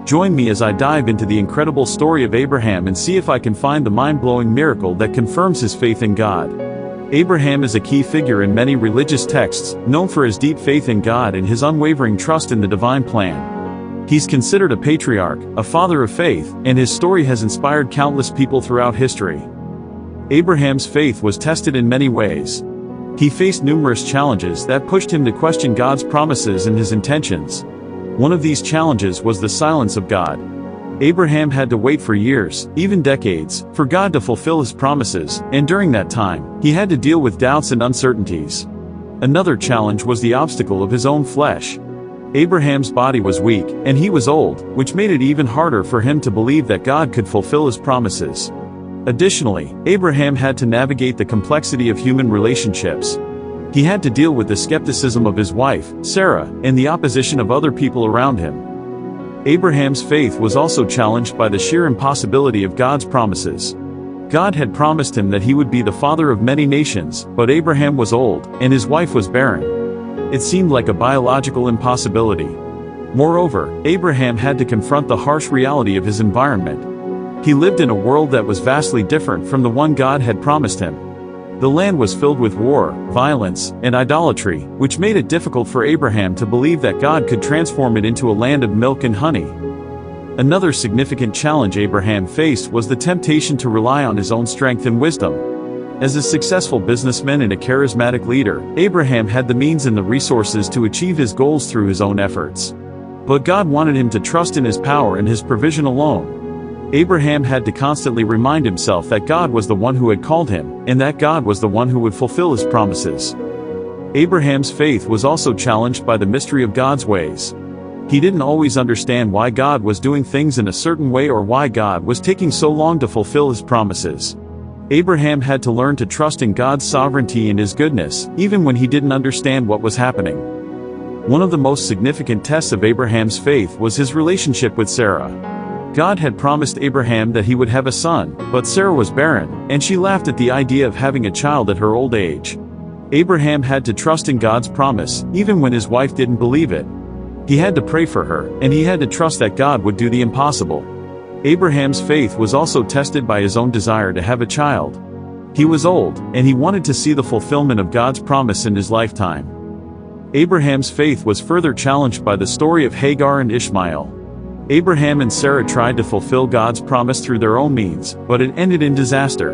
Join me as I dive into the incredible story of Abraham and see if I can find the mind-blowing miracle that confirms his faith in God. Abraham is a key figure in many religious texts, known for his deep faith in God and his unwavering trust in the divine plan. He's considered a patriarch, a father of faith, and his story has inspired countless people throughout history. Abraham's faith was tested in many ways. He faced numerous challenges that pushed him to question God's promises and his intentions. One of these challenges was the silence of God. Abraham had to wait for years, even decades, for God to fulfill his promises, and during that time, he had to deal with doubts and uncertainties. Another challenge was the obstacle of his own flesh. Abraham's body was weak, and he was old, which made it even harder for him to believe that God could fulfill his promises. Additionally, Abraham had to navigate the complexity of human relationships. He had to deal with the skepticism of his wife, Sarah, and the opposition of other people around him. Abraham's faith was also challenged by the sheer impossibility of God's promises. God had promised him that he would be the father of many nations, but Abraham was old, and his wife was barren. It seemed like a biological impossibility. Moreover, Abraham had to confront the harsh reality of his environment. He lived in a world that was vastly different from the one God had promised him. The land was filled with war, violence, and idolatry, which made it difficult for Abraham to believe that God could transform it into a land of milk and honey. Another significant challenge Abraham faced was the temptation to rely on his own strength and wisdom. As a successful businessman and a charismatic leader, Abraham had the means and the resources to achieve his goals through his own efforts. But God wanted him to trust in his power and his provision alone. Abraham had to constantly remind himself that God was the one who had called him, and that God was the one who would fulfill his promises. Abraham's faith was also challenged by the mystery of God's ways. He didn't always understand why God was doing things in a certain way or why God was taking so long to fulfill his promises. Abraham had to learn to trust in God's sovereignty and his goodness, even when he didn't understand what was happening. One of the most significant tests of Abraham's faith was his relationship with Sarah. God had promised Abraham that he would have a son, but Sarah was barren, and she laughed at the idea of having a child at her old age. Abraham had to trust in God's promise, even when his wife didn't believe it. He had to pray for her, and he had to trust that God would do the impossible. Abraham's faith was also tested by his own desire to have a child. He was old, and he wanted to see the fulfillment of God's promise in his lifetime. Abraham's faith was further challenged by the story of Hagar and Ishmael. Abraham and Sarah tried to fulfill God's promise through their own means, but it ended in disaster.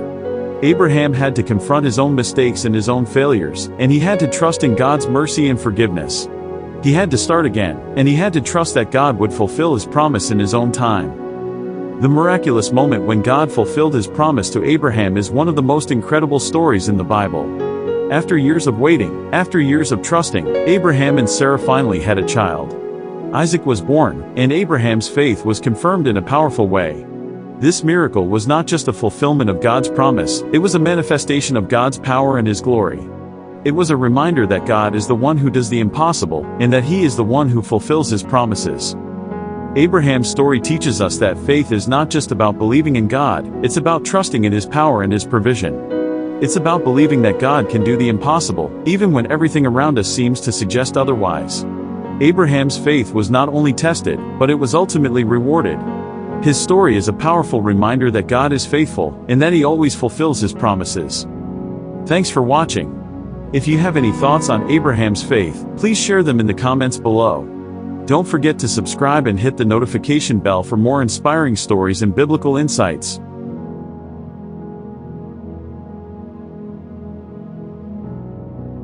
Abraham had to confront his own mistakes and his own failures, and he had to trust in God's mercy and forgiveness. He had to start again, and he had to trust that God would fulfill his promise in his own time. The miraculous moment when God fulfilled his promise to Abraham is one of the most incredible stories in the Bible. After years of waiting, after years of trusting, Abraham and Sarah finally had a child. Isaac was born, and Abraham's faith was confirmed in a powerful way. This miracle was not just a fulfillment of God's promise, it was a manifestation of God's power and his glory. It was a reminder that God is the one who does the impossible, and that he is the one who fulfills his promises. Abraham's story teaches us that faith is not just about believing in God, it's about trusting in his power and his provision. It's about believing that God can do the impossible, even when everything around us seems to suggest otherwise. Abraham's faith was not only tested, but it was ultimately rewarded. His story is a powerful reminder that God is faithful, and that he always fulfills his promises. Thanks for watching. If you have any thoughts on Abraham's faith, please share them in the comments below. Don't forget to subscribe and hit the notification bell for more inspiring stories and biblical insights.